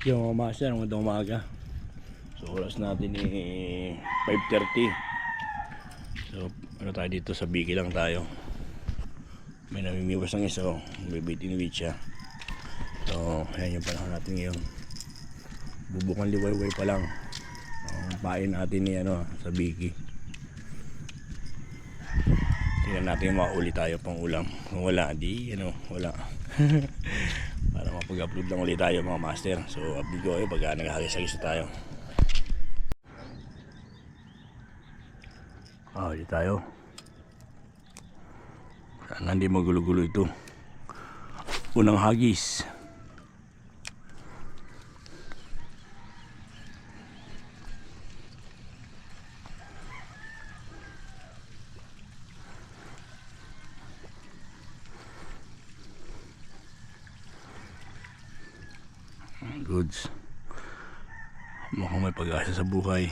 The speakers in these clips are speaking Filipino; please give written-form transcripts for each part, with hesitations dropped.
Yung master, magandang umaga. So oras natin 5:30. So ano tayo dito sa Biki lang tayo. May namimiwas ng isa, bibitin siya. So ayan yung panahon natin ngayon. Bubukang liwayway pa lang. Pain natin sa Biki. Tingnan natin yung mauli tayo pang ulam. Kung wala, wala. Para mapag-upload lang ulit tayo mga master. So update ko kayo pagka naghahagis-hagis na tayo. Ulit tayo. Sana hindi magulo-gulo ito. Unang hagis. Goods. Mukhang may pag-asa sa buhay.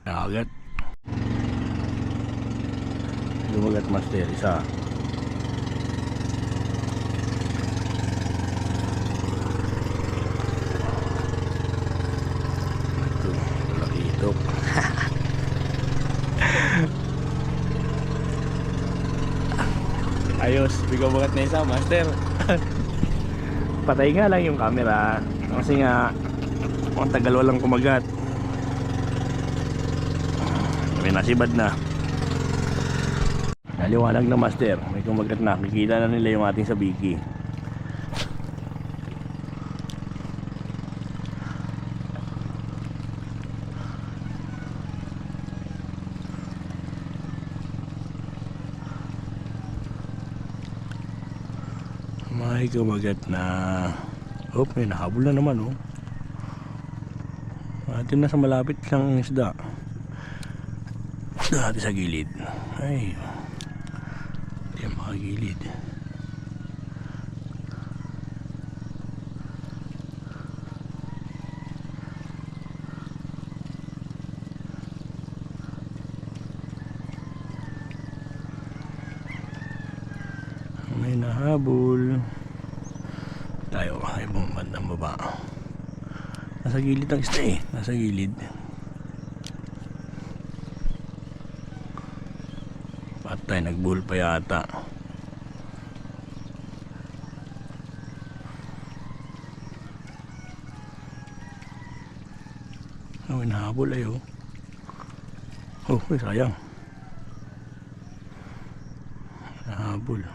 Nakagat. Lumagat master, isa. Ito, malaki ito. Ayos, bigaw bagat na isa master. Patay nga lang yung camera. Kasi nga ang tagal walang kumagat. May nasibad na. Naliwanag na master. May kumagat na. Kikita na nila yung ating sa Biki. May kumagat na. Oh, may nahabol na naman Atin na sa malapit ng isda. Dati sa gilid. Ay, hindi makagilid. May nahabol. Tayo ay bumabandang baba. Nasa gilid ang isda nasa gilid. Patay, nagbuhol pa yata. Nahabol sayang. Nahabol.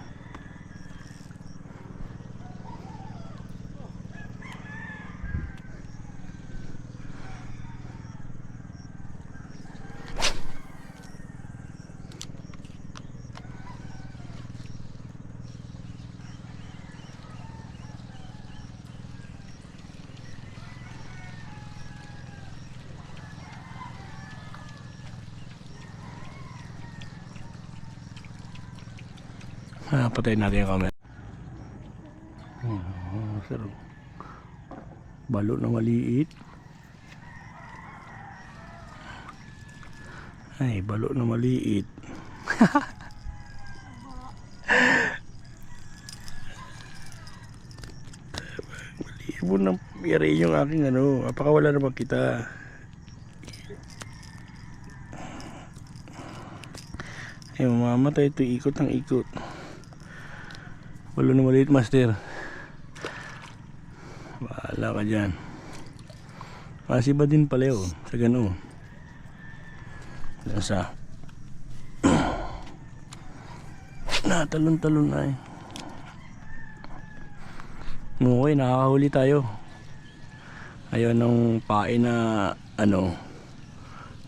Patayin natin yung camera. Balo na maliit. Ay, balo na maliit. Malibo na yari yung aking apakawala naman kita. Ay, mamamatay ito, ikot ng ikot. Balo na maliit master. Bahala ka dyan. Kasi ba din pala sa gano'n. Nasa natalon-talon na Okay, nakakahuli tayo. Ayun ng pain na ano,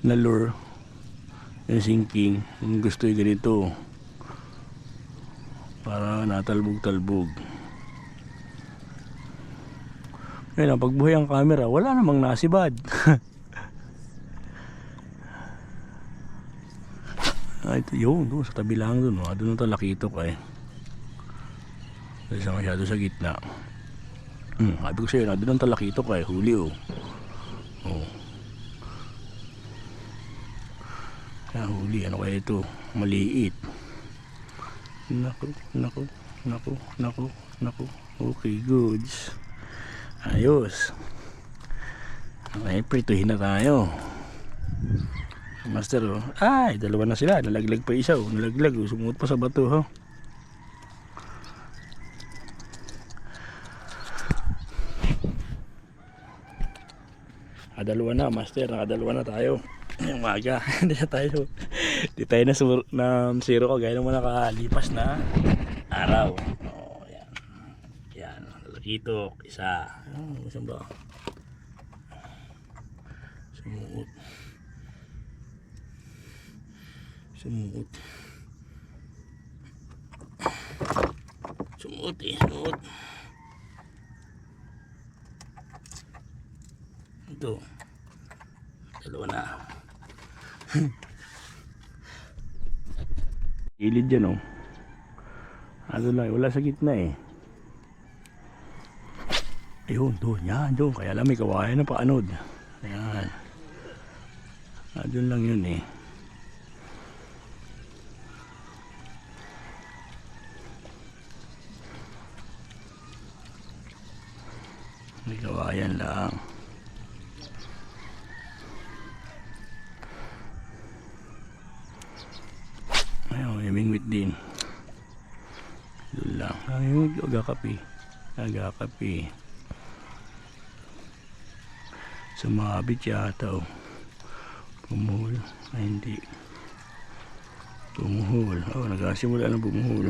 na lure, yung sinking. Kung gusto yung ganito, para natalbog-talbog. Ngayon, pagbuhay ang camera, wala namang nasibad. Ito yun, doon sa tabi lang doon. Doon ang talakitok eh. Kasi masyado sa gitna. Sabi ko sa'yo, doon ang talakitok eh. Huli oh. Huli, ano kaya ito? Maliit. Naku. Okay, goods. Ayos. Okay, prituhin na tayo. Master oh. Ay, dalawa na sila. Nalaglag pa isa oh. Nalaglag oh. Sumuot pa sa bato oh. Dalawa na, master. Nakadalawa na tayo. Yung maga. Hindi tayo na zero ko. Gaya naman nakalipas na araw. Oh, yan. Yan. Talakitok. Isa. Isang ba? Sumuot. Sumuot. Ito. Dalawa na. Ilid yan oh. Ano lang, wala sa gitna eh. Ayun, doon, yan, doon. Kaya lang may kawayan na paanod. Ayan. Doon lang yun eh. May kawayan lang. Ayun, may mingwit din. Doon lang. Ayun, agakapi. Sumabit yata oh. Bumuhol. Ay hindi. Bumuhol. Oh, nagkasimula na bumuhol.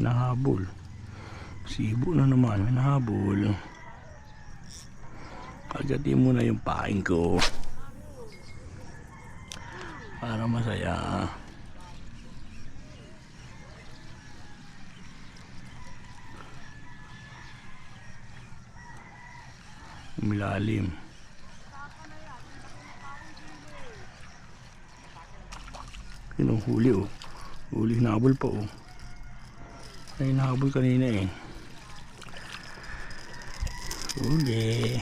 Nahabol. Sibo na naman, nahabol. Kagatin mo na yung pain ko para masaya. Umilalim. Yun ang huli oh. Huli, nahabol pa oh. Ay, nahabol kanina eh. Huli.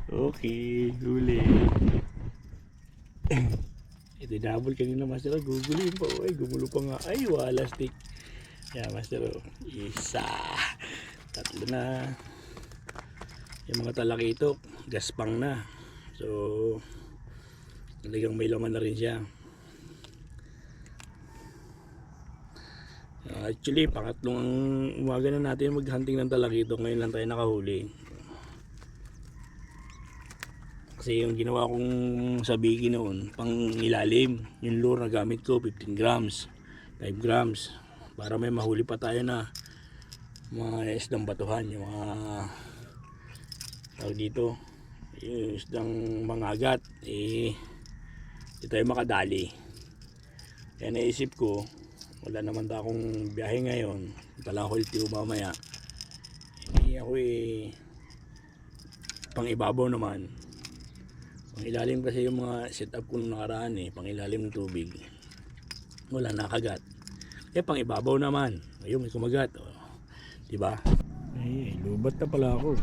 Okay, huli. Ito nahabol kanina, master. Gugulin pa. Ay, gumulo pa nga. Ay, wala stick. Yan, master. Isa. Tatlo na. Yung mga talakitok, gaspang na. So, talagang may laman na rin siya. Actually, pangatlong umaga na natin maghunting ng talakitok. Ngayon lang tayo nakahuli. Kasi yung ginawa kong sabiki noon, pang ilalim. Yung lure na gamit ko, 15 grams, 5 grams. Para may mahuli pa tayo na mga isdang batuhan. Yung mga tawag dito, yung isdang mangagat. Hindi tayo makadali. Kaya naisip ko, wala naman ta akong biyahe ngayon, talang hulti o mamaya, hindi ako pang ibabaw naman, pang ilalim kasi yung mga setup ko nung nakaraan pang ilalim ng tubig, wala nakagat. Kaya pang ibabaw naman, ayun may kumagat diba? Ay, lubat na pala ako.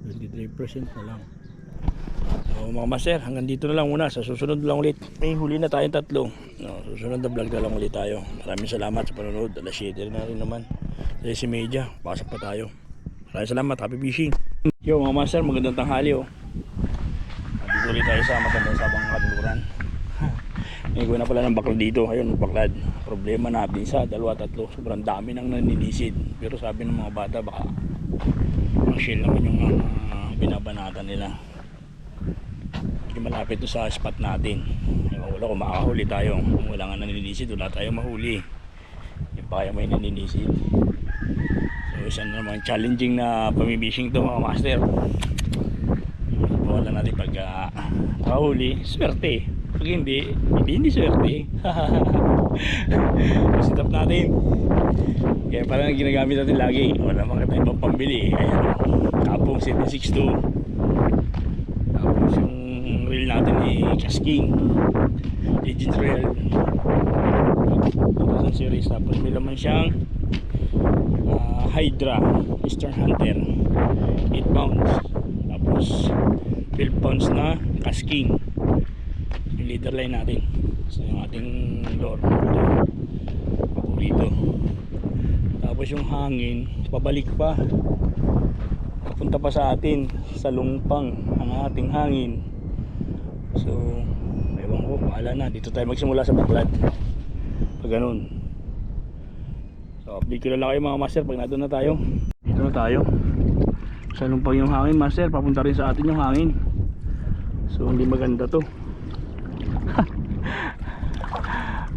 23% na lang. So, mga master, hanggang dito na lang muna. Sa susunod lang ulit. May huli na tayong tatlo. Susunod na vlog na lang ulit tayo. Maraming salamat sa panonood. Alas 7 na rin naman. 10:30. Pasok pa tayo. Maraming salamat, happy fishing. Yo mga master, magandang tanghali oh. Dito ulit tayo sa magandang sabang kaduluran. Ngayon ko na pala ng baklad dito. Ayun, baklad. Problema natin sa 2, 3. Sobrang dami nang naninisid. Pero sabi ng mga bata, baka ang shell naman yung binabanatan nila. Hindi malapit to sa spot natin. Wala kung makahuli tayo. Kung wala nga naninisid, wala tayong mahuli. Hindi pa kaya may naninisid. So isa na naman challenging na pamibishing to mga master. Wala natin pag nakahuli, swerte. Pag hindi swerte. Sit up natin. Kaya pala ginagamit natin lagi. Wala makita ibang pambili. Ayan, tapong 762. Tapos yung reel natin ay Casking Legends Reel 2000 series. Tapos may laman siyang Hydra Eastern Hunter 8 pounds. Tapos 12 pounds na Casking yung leader line natin. So yung ating lure dito. Tapos yung hangin pabalik pa, papunta pa sa atin sa Lungpang ang ating hangin. So ewan ko, bahala na. Dito tayo magsimula sa baklad pag ganun. So update ko na lang kayo mga master pag nandun na tayo. Dito na tayo sa Lungpang yung hangin master, papunta rin sa atin yung hangin. So hindi maganda to.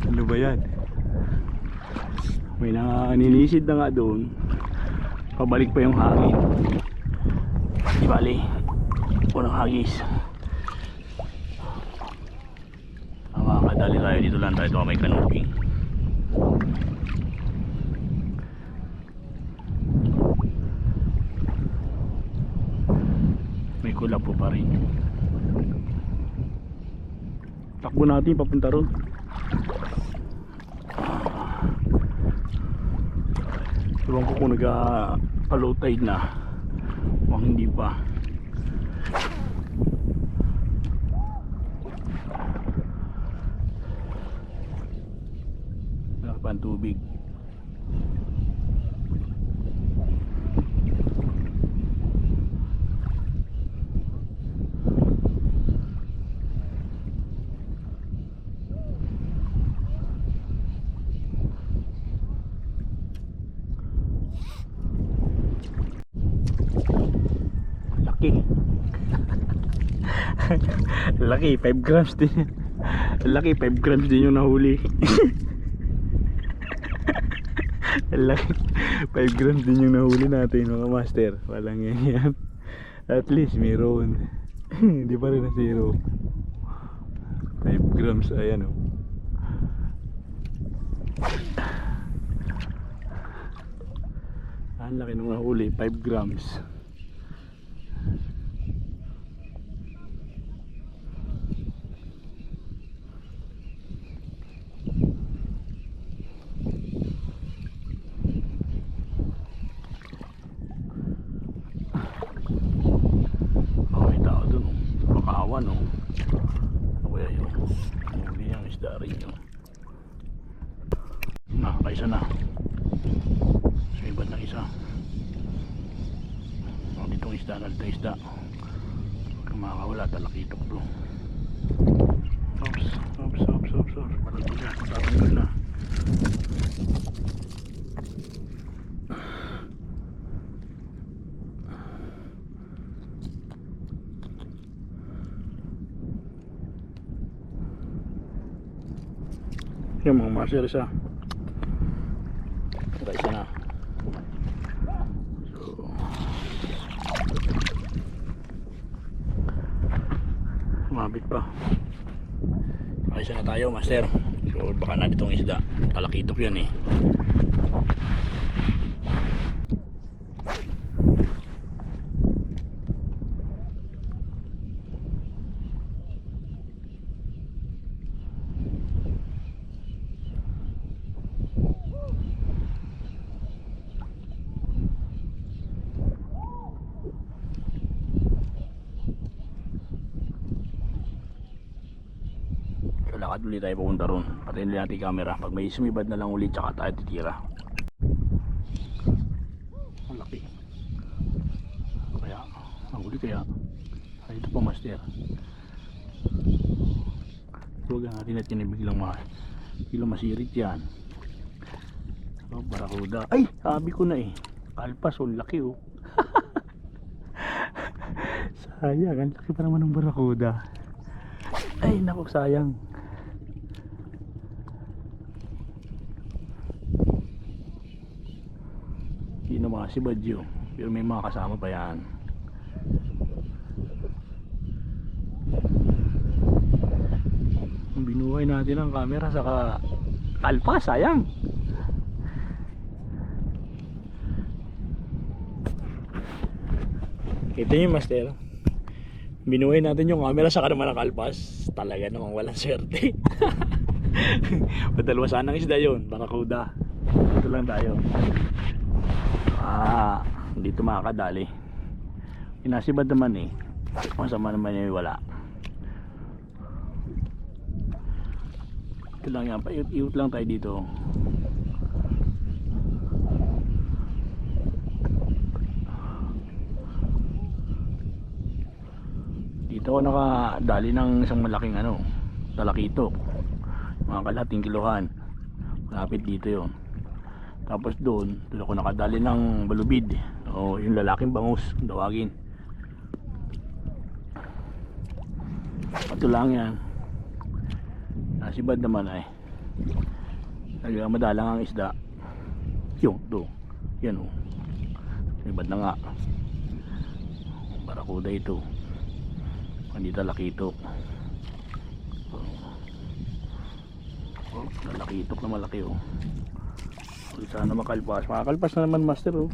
Ano ba yan? May naninisid na nga doon, pabalik pa yung hangin. Di bali, unang hagis. Makakadali tayo dito lang tayo may canopy. May kulap po pa rin. Takbo natin papunta ron. Ewan ko kung nag-low tide na o hindi pa. Wala pa ang tubig. Laki 5 grams din. Laki 5 grams din yung nahuli. Laki 5 grams din yung nahuli natin mga master. Walang yan. At least mayroon. Hindi pa rin na zero. 5 grams ayan oh. Ang laki ng nahuli, 5 grams. No? Ano kaya yun? Huli yung isda rin yun. Kaisa na. So iba na isa. Ditong isda na dito isda. Kung makakawala talakitok to. Oops. Matatanggal na. Matatanggal na. Yung mga master isa. Isa na. So mabit pa. Isa na tayo master. So baka na ditong isda. Talakitok yun eh. Lakad ulit tayo pupunta ron. Patayin natin yung camera. Pag may sumibad na lang ulit, tsaka tayo titira. Ang laki. Huli kaya. Ay, ito pa master. Huwag natin at yan biglang masirit yan. Oh, barakuda. Ay, sabi ko na eh. Kalpas, oh, laki oh. Sayang, ang laki pa naman ng barakuda. Ay, naku, sayang. Hindi na makasibad yun. Pero may mga kasama pa yan. Binuhay natin ang camera saka kalpas, sayang. Kita niyo master, binuhay natin yung camera saka naman ang kalpas. Talaga namang walang swerte. Padalwa sanang isda yun, barakuda. Dito lang tayo. Dito makakadali. Inasibad naman eh. Masama naman yung wala. Ito lang yan, paiut-iut lang tayo dito. Dito ako nakadali ng isang malaking talakito, mga kalahating kilohan. Malapit dito yon. Tapos doon ako nakadali ng balubid, o yung lalaking bangus tawagin. Ito lang yan. Nasibad naman ay talagang madalang ang isda. Yung to, yan o, sibad na nga. Barakuda ito, hindi talakito. Talakitok na malaki oh. Sana makalpas. Makakalpas na naman master oh.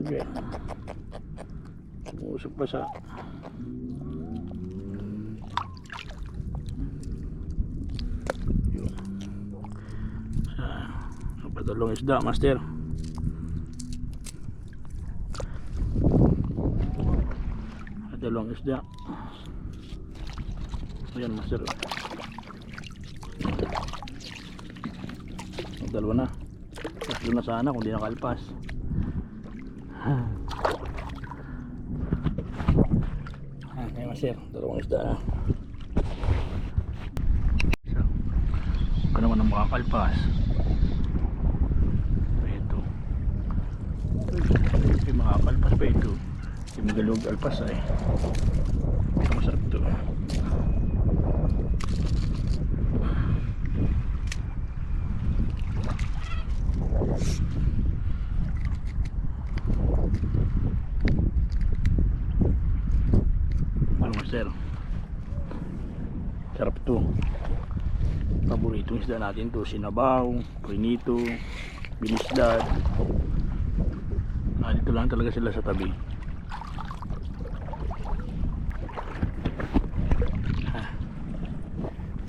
Okay. Umusok pa sa padalong isda master. Padalong isda. Ayan master. Dalawa na. Tatlo na sana kung di nakalpas. Okay master, dalawang isda na. Huwag ka naman ang makakalpas. Ito. May makakalpas pa ito. Hindi magalog alpas ay. Ito masarap ito. Master, sarap ito. Paboritong isda natin ito, sinabaw, prinito, binisdad. Dito lang talaga sila sa tabi.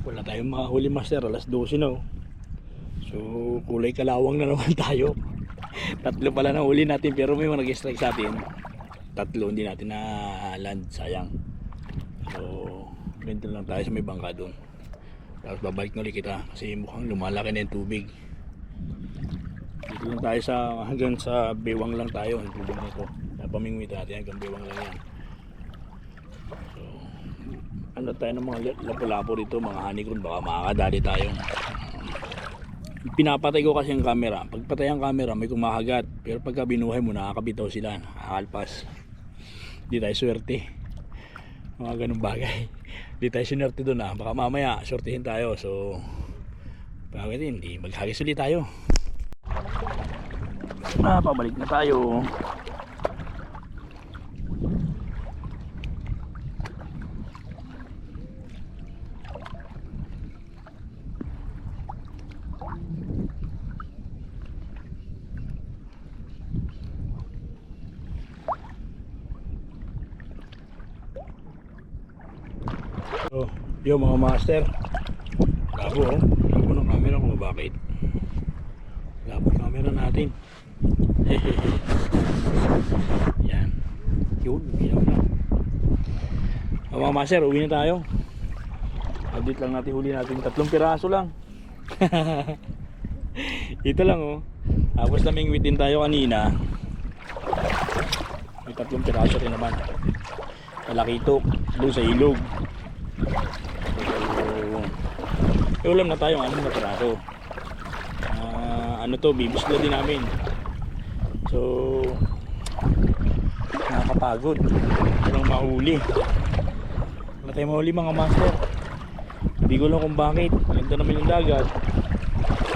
Wala tayong makahuli master, alas 12 na oh. So kulay kalawang na naman tayo. Tatlo pala na huli natin pero may mga nag-strike sa atin. Tatlo hindi natin na land, sayang. So ganito lang tayo sa may bangka doon. Tapos babalik na ulit kita kasi mukhang lumalaki na yung tubig. Dito lang tayo sa hanggang sa bewang lang tayo. Yung tubig na ito, napamingwit natin hanggang bewang lang yan. So ano tayo ng mga lapu-lapo dito, mga honeycomb, baka makakadali tayo. Pinapatay ko kasi ang camera. Pag patay ang camera may kumakagat, pero pagka binuhay mo nakakabitaw sila, nakakalpas. Hindi tayo swerte, mga ganung bagay. Hindi tayo sinerte doon baka mamaya sortihin tayo. So bakit hindi maghagis ulit tayo. Pabalik na tayo. So, yung mga master, labo labo ng camera ko, bakit? Labo camera natin. Yan. Yun, ginaw na. Mga master, uwi na tayo. Update lang natin, huli natin 3 piraso lang. Ito lang oh. Tapos namingwitin tayo kanina. May 3 piraso rin naman. Talakitok doon sa ilog. So, ulam na tayo ng 6 na piraso. Ano to, bibisla din namin. So, nakakapagod. Walang mahuli. Wala tayong mahuli mga master. Hindi ko alam kung bakit. Ganda naman yung dagat.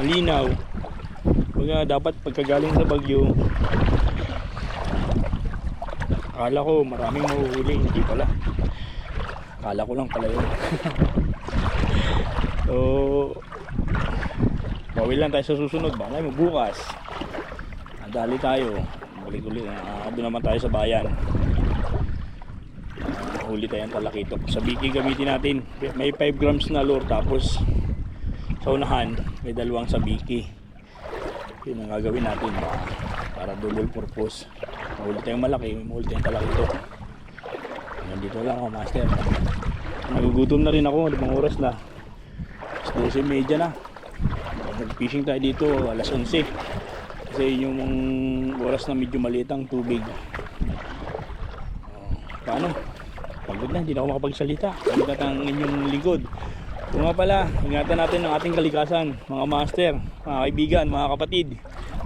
Malinaw. Kaya dapat pagkagaling sa bagyo, akala ko maraming mahuhuli. Hindi pala. Akala ko lang pala yun. So, bawil lang tayo sa susunod. Baka mo bukas. Dali tayo. Balik ulit. Doon naman tayo sa bayan. Huli tayong talakitok. Sa biki gamitin natin. May 5 grams na lure. Tapos sa unahan may 2 sa biki. Yun ang gagawin natin. Para double purpose. Mahuli tayong malaki. Mahuli tayong talakitok. Nandito lang ako, master. Nagugutom na rin ako. 5 oras na. 12:30 na. Nag-fishing tayo dito alas 11. Kasi yung oras na medyo maliit ang tubig. Paano? Pagod na, hindi na ako makapagsalita. Pagod ang inyong likod. Kung nga pala, ingatan natin ang ating kalikasan, mga master, mga kaibigan, mga kapatid.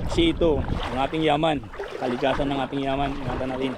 Kasi ito, ang ating yaman. Kalikasan ng ating yaman, ingatan natin.